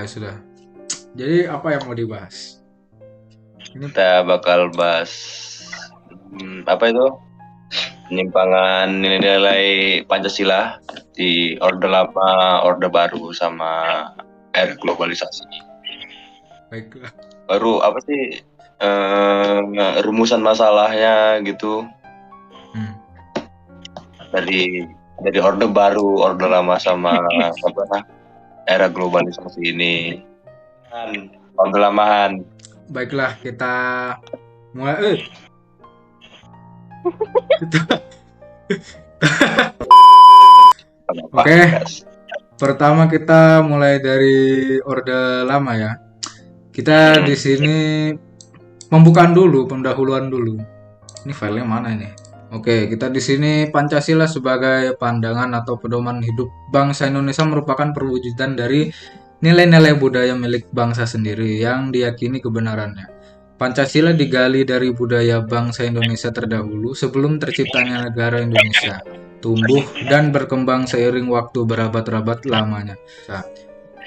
sudah. Jadi apa yang mau dibahas? Ini Kita bakal bahas apa itu penyimpangan nilai-nilai Pancasila di Orde Lama, Orde Baru, sama era globalisasi. baiklah. Baru apa sih rumusan masalahnya gitu Hmm. dari Orde Baru, Orde Lama, sama apa era globalisasi ini. Orde Lamahan. Baiklah, kita mulai. Kita- Oke. Pertama kita mulai dari Orde Lama ya. Kita di sini pembukaan dulu, pendahuluan dulu. Ini filenya mana ini? Oke, kita di sini Pancasila sebagai pandangan atau pedoman hidup bangsa Indonesia merupakan perwujudan dari nilai-nilai budaya milik bangsa sendiri yang diyakini kebenarannya. Pancasila digali dari budaya bangsa Indonesia terdahulu sebelum terciptanya negara Indonesia, tumbuh dan berkembang seiring waktu berabad-abad lamanya. Nah,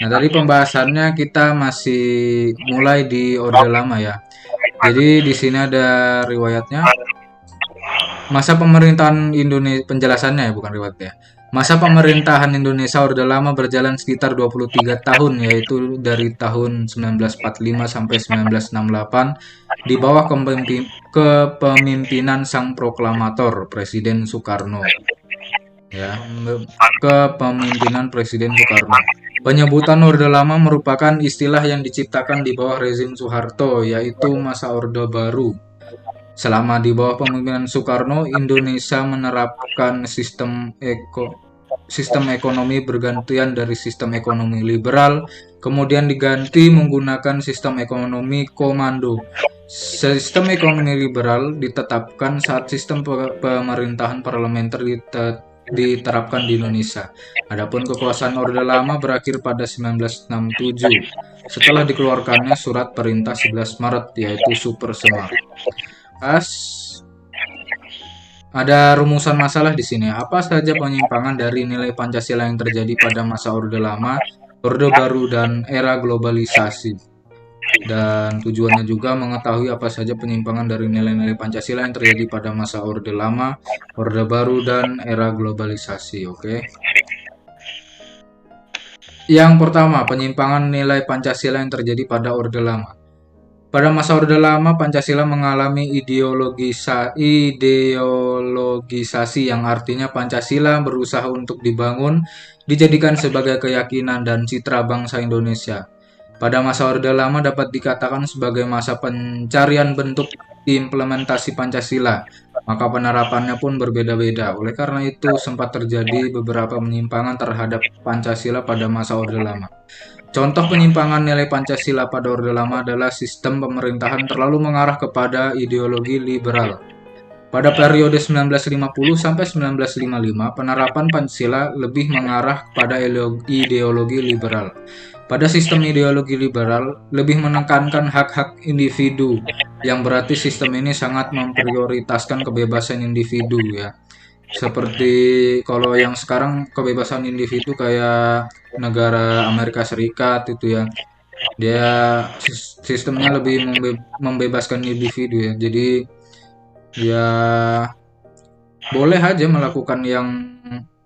tadi pembahasannya kita masih mulai di Orde Lama ya. Jadi di sini ada riwayatnya. Masa pemerintahan Indonesia, penjelasannya ya, bukan riwayatnya. Masa pemerintahan Indonesia Orde Lama berjalan sekitar 23 tahun, yaitu dari tahun 1945 sampai 1968 di bawah kepemimpinan sang proklamator Presiden Soekarno. Ya, kepemimpinan Presiden Soekarno. Penyebutan Orde Lama merupakan istilah yang diciptakan di bawah rezim Soeharto, yaitu masa Orde Baru. Selama di bawah pemimpinan Soekarno, Indonesia menerapkan sistem ekonomi bergantian dari sistem ekonomi liberal, kemudian diganti menggunakan sistem ekonomi komando. Sistem ekonomi liberal ditetapkan saat sistem pemerintahan parlementer diterapkan di Indonesia. Adapun kekuasaan Orde Lama berakhir pada 1967 setelah dikeluarkannya surat perintah 11 Maret yaitu Super Semar. Ada rumusan masalah di sini. Apa saja penyimpangan dari nilai Pancasila yang terjadi pada masa Orde Lama, Orde Baru, dan era globalisasi? Dan tujuannya juga mengetahui apa saja penyimpangan dari nilai-nilai Pancasila yang terjadi pada masa Orde Lama, Orde Baru, dan era globalisasi. Oke. Yang pertama, penyimpangan nilai Pancasila yang terjadi pada Orde Lama. Pada masa Orde Lama, Pancasila mengalami ideologisasi yang artinya Pancasila berusaha untuk dibangun, dijadikan sebagai keyakinan dan citra bangsa Indonesia. Pada masa Orde Lama dapat dikatakan sebagai masa pencarian bentuk implementasi Pancasila, maka penerapannya pun berbeda-beda. Oleh karena itu, sempat terjadi beberapa penyimpangan terhadap Pancasila pada masa Orde Lama. Contoh penyimpangan nilai Pancasila pada Orde Lama adalah sistem pemerintahan terlalu mengarah kepada ideologi liberal. Pada periode 1950 sampai 1955, penerapan Pancasila lebih mengarah kepada ideologi liberal. Pada sistem ideologi liberal, lebih menekankan hak-hak individu, yang berarti sistem ini sangat memprioritaskan kebebasan individu ya. Seperti kalau yang sekarang kebebasan individu kayak negara Amerika Serikat itu ya, dia sistemnya lebih membebaskan individu ya. Jadi ya boleh aja melakukan yang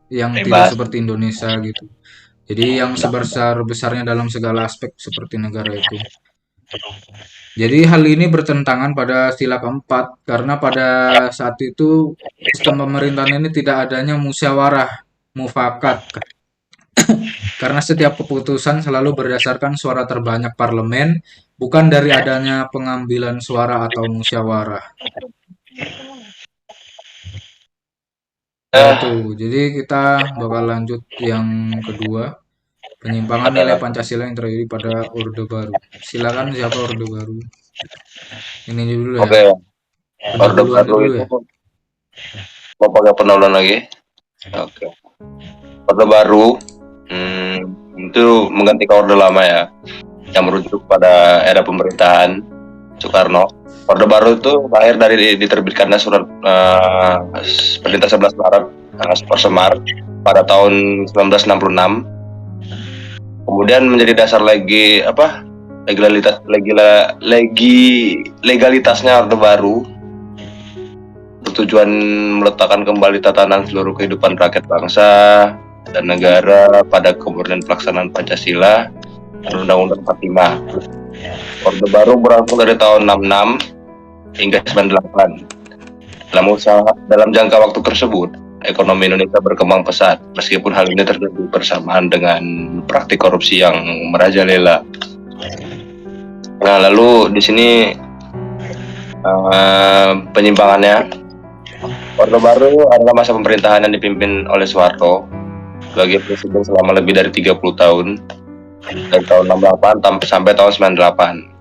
tidak seperti Indonesia gitu. Jadi yang sebesar-besarnya dalam segala aspek seperti negara itu. Jadi hal ini bertentangan pada sila keempat karena pada saat itu sistem pemerintahan ini tidak adanya musyawarah mufakat karena setiap keputusan selalu berdasarkan suara terbanyak parlemen bukan dari adanya pengambilan suara atau musyawarah. Itu. Jadi kita bakal lanjut yang kedua, penyimpangan nilai Pancasila yang terjadi pada Orde Baru. Silakan siapa Orde Baru? Ini dulu ya. Oke. Orde Baru dulu itu ya. mau pakai pendahuluan lagi. Oke. Orde Baru itu menggantikan Orde Lama ya, yang merujuk pada era pemerintahan Soekarno. Orde Baru itu lahir dari diterbitkannya surat perintah 11 Maret Super Semar pada tahun 1966. Kemudian menjadi dasar legalitasnya Orde Baru bertujuan meletakkan kembali tatanan seluruh kehidupan rakyat bangsa dan negara pada kemurnian pelaksanaan Pancasila dan Undang-Undang 45. Orde Baru berlangsung dari tahun 66 hingga 98. Dalam jangka waktu tersebut, ekonomi Indonesia berkembang pesat, meskipun hal ini terjadi bersamaan dengan praktik korupsi yang merajalela. Nah, lalu di sini penyimpangannya. Orde Baru adalah masa pemerintahan yang dipimpin oleh Soeharto sebagai presiden selama lebih dari 30 tahun, dari tahun 68 sampai tahun 98.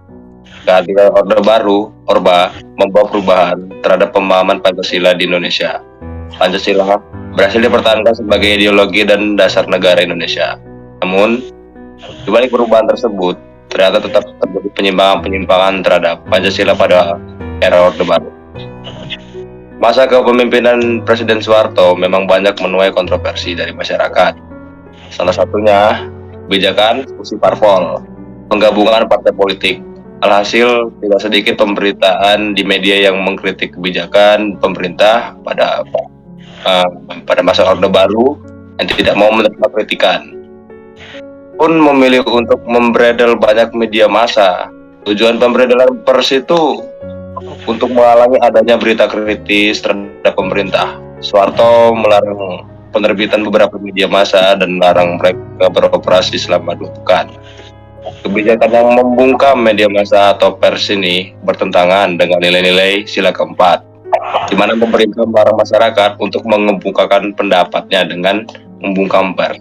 Kehadiran Orde Baru, Orba, membawa perubahan terhadap pemahaman Pancasila di Indonesia. Pancasila berhasil dipertahankan sebagai ideologi dan dasar negara Indonesia. Namun, di balik perubahan tersebut, ternyata tetap terjadi penyimpangan-penyimpangan terhadap Pancasila pada era Orde Baru. Masa kepemimpinan Presiden Soeharto memang banyak menuai kontroversi dari masyarakat. Salah satunya, kebijakan fusi parpol, penggabungan partai politik. Alhasil, tidak sedikit pemberitaan di media yang mengkritik kebijakan pemerintah pada masa Orde Baru yang tidak mau menerima kritikan. Pun memilih untuk membredel banyak media massa. Tujuan pemberedelan pers itu untuk menghalangi adanya berita kritis terhadap pemerintah. Soeharto melarang penerbitan beberapa media massa dan melarang mereka beroperasi selama 2 pekan. Kebijakan yang membungkam media massa atau pers ini bertentangan dengan nilai-nilai sila keempat, di mana pemerintah melarang masyarakat untuk mengemukakan pendapatnya dengan membungkam pers.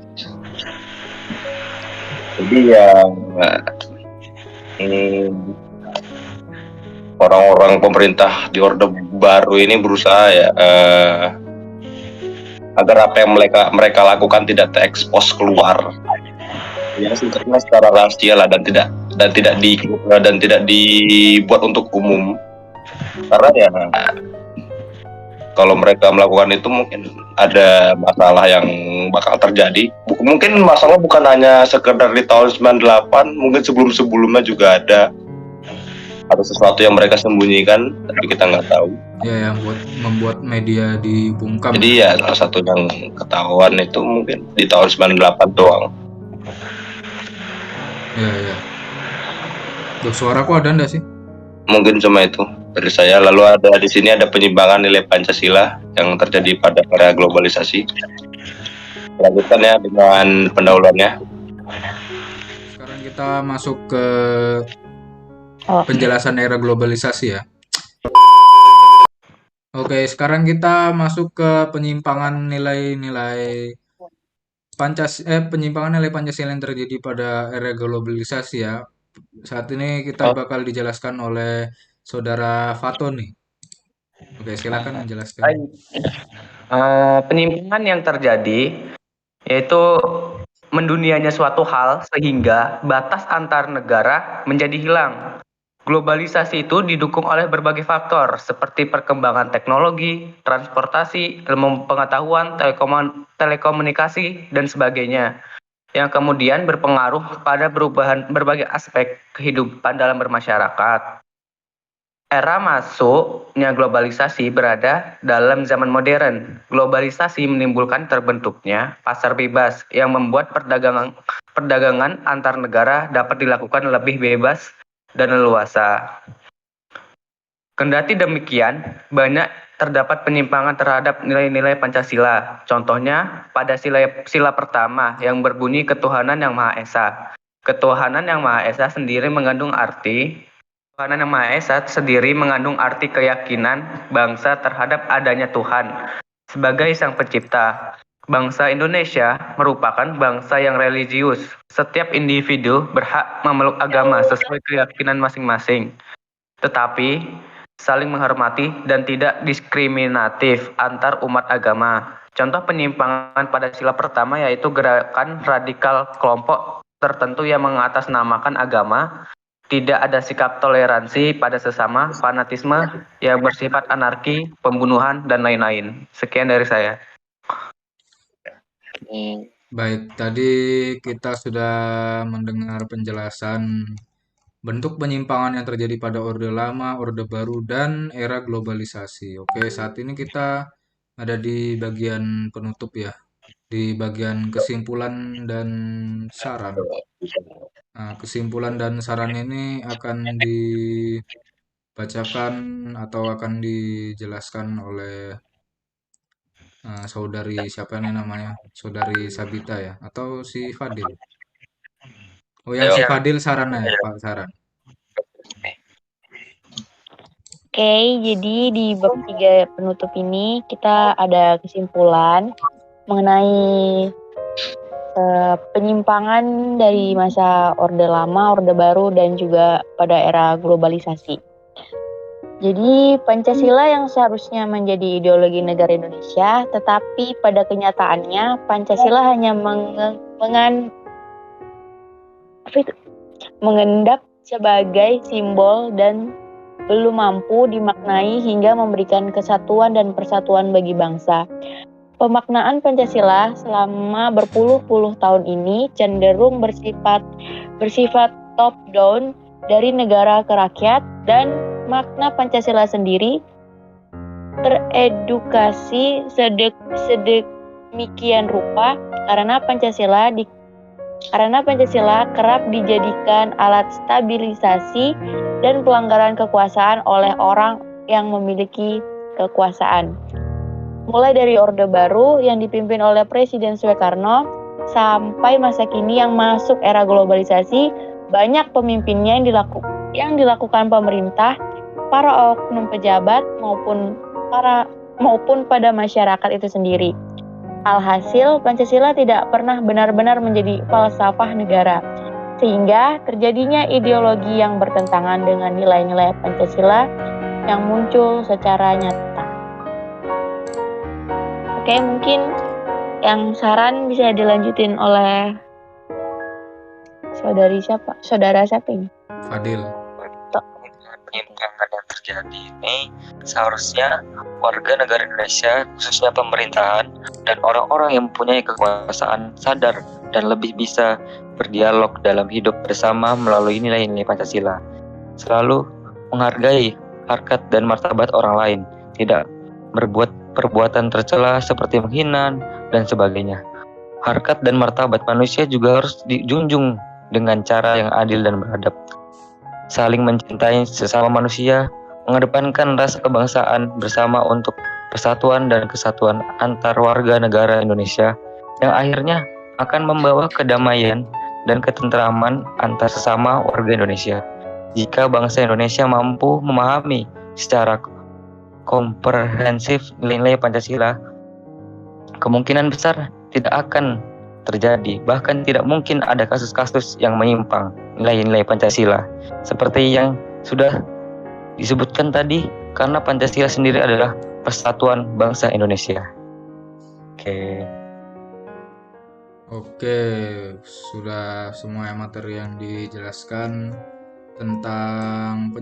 Jadi orang-orang pemerintah di Orde Baru ini berusaha agar apa yang mereka lakukan tidak terekspos keluar, ya karena secara rahasia lah, dan tidak dibuat untuk umum, karena kalau mereka melakukan itu mungkin ada masalah yang bakal terjadi. Mungkin masalah bukan hanya sekedar di tahun 98, mungkin sebelumnya juga ada sesuatu yang mereka sembunyikan tapi kita nggak tahu. Ya, yang membuat media dibungkam. Jadi salah satu yang ketahuan itu mungkin di tahun 98 doang. Ya. Duh, suaraku ada ndak sih? Mungkin cuma itu dari saya. Lalu di sini ada penyimpangan nilai Pancasila yang terjadi pada era globalisasi. Lanjutkan ya dengan pendahuluannya. Sekarang kita masuk ke penjelasan era globalisasi ya. Oke, sekarang kita masuk ke penyimpangan nilai-nilai penyimpangan nilai Pancasila yang terjadi pada era globalisasi ya. Saat ini kita bakal dijelaskan oleh Saudara Fato nih. Oke, silakan menjelaskan. Penyimpangan yang terjadi yaitu mendunianya suatu hal sehingga batas antar negara menjadi hilang. Globalisasi itu didukung oleh berbagai faktor seperti perkembangan teknologi, transportasi, ilmu pengetahuan, telekomunikasi, dan sebagainya, yang kemudian berpengaruh pada perubahan berbagai aspek kehidupan dalam bermasyarakat. Era masuknya globalisasi berada dalam zaman modern. Globalisasi menimbulkan terbentuknya pasar bebas yang membuat perdagangan antar negara dapat dilakukan lebih bebas dan leluasa. Kendati demikian, banyak terdapat penyimpangan terhadap nilai-nilai Pancasila. Contohnya pada sila pertama yang berbunyi ketuhanan yang Maha Esa. Ketuhanan yang Maha Esa sendiri mengandung arti keyakinan bangsa terhadap adanya Tuhan sebagai Sang Pencipta. Bangsa Indonesia merupakan bangsa yang religius. Setiap individu berhak memeluk agama sesuai keyakinan masing-masing, tetapi saling menghormati dan tidak diskriminatif antar umat agama. Contoh penyimpangan pada sila pertama yaitu gerakan radikal kelompok tertentu yang mengatasnamakan agama, tidak ada sikap toleransi pada sesama, fanatisme yang bersifat anarki, pembunuhan, dan lain-lain. Sekian dari saya. Baik, tadi kita sudah mendengar penjelasan bentuk penyimpangan yang terjadi pada Orde Lama, Orde Baru, dan era globalisasi. Oke, saat ini kita ada di bagian penutup ya, di bagian kesimpulan dan saran. Nah, kesimpulan dan saran ini akan dibacakan atau akan dijelaskan oleh saudari siapa nih namanya? Saudari Sabita ya, atau si Fadil? Oh ya, Ayo. si Fadil sarannya ya, Pak Saran. Oke, jadi di bab 3 penutup ini kita ada kesimpulan mengenai penyimpangan dari masa Orde Lama, Orde Baru, dan juga pada era globalisasi. Jadi Pancasila yang seharusnya menjadi ideologi negara Indonesia, tetapi pada kenyataannya Pancasila hanya mengendap sebagai simbol dan belum mampu dimaknai hingga memberikan kesatuan dan persatuan bagi bangsa. Pemaknaan Pancasila selama berpuluh-puluh tahun ini cenderung bersifat top down dari negara ke rakyat, dan makna Pancasila sendiri teredukasi sedemikian rupa karena Pancasila kerap dijadikan alat stabilisasi dan pelanggaran kekuasaan oleh orang yang memiliki kekuasaan. Mulai dari Orde Baru yang dipimpin oleh Presiden Soekarno sampai masa kini yang masuk era globalisasi, banyak pemimpinnya yang dilakukan pemerintah, para oknum pejabat maupun pada masyarakat itu sendiri. Alhasil, Pancasila tidak pernah benar-benar menjadi falsafah negara, sehingga terjadinya ideologi yang bertentangan dengan nilai-nilai Pancasila yang muncul secara nyata. Oke, mungkin yang saran bisa dilanjutin oleh saudara siapa ini? Fadil. Penyimpangan yang terjadi ini seharusnya warga negara Indonesia, khususnya pemerintahan dan orang-orang yang mempunyai kekuasaan, sadar dan lebih bisa berdialog dalam hidup bersama melalui nilai-nilai Pancasila. Selalu menghargai harkat dan martabat orang lain, tidak berbuat perbuatan tercela seperti menghina dan sebagainya. Harkat dan martabat manusia juga harus dijunjung dengan cara yang adil dan beradab. Saling mencintai sesama manusia, mengedepankan rasa kebangsaan bersama untuk persatuan dan kesatuan antar warga negara Indonesia yang akhirnya akan membawa kedamaian dan ketentraman antar sesama warga Indonesia. Jika bangsa Indonesia mampu memahami secara komprehensif nilai-nilai Pancasila, kemungkinan besar tidak akan terjadi, bahkan tidak mungkin ada kasus-kasus yang menyimpang nilai-nilai Pancasila seperti yang sudah disebutkan tadi, karena Pancasila sendiri adalah persatuan bangsa Indonesia. Oke, sudah semua materi yang dijelaskan tentang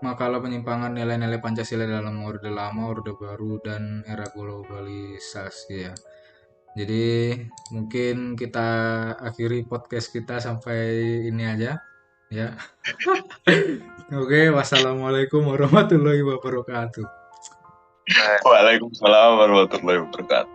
makalah penyimpangan nilai-nilai Pancasila dalam Orde Lama, Orde Baru, dan era globalisasi ya. Jadi mungkin kita akhiri podcast kita sampai ini aja ya. Oke, wassalamualaikum warahmatullahi wabarakatuh. Waalaikumsalam warahmatullahi wabarakatuh.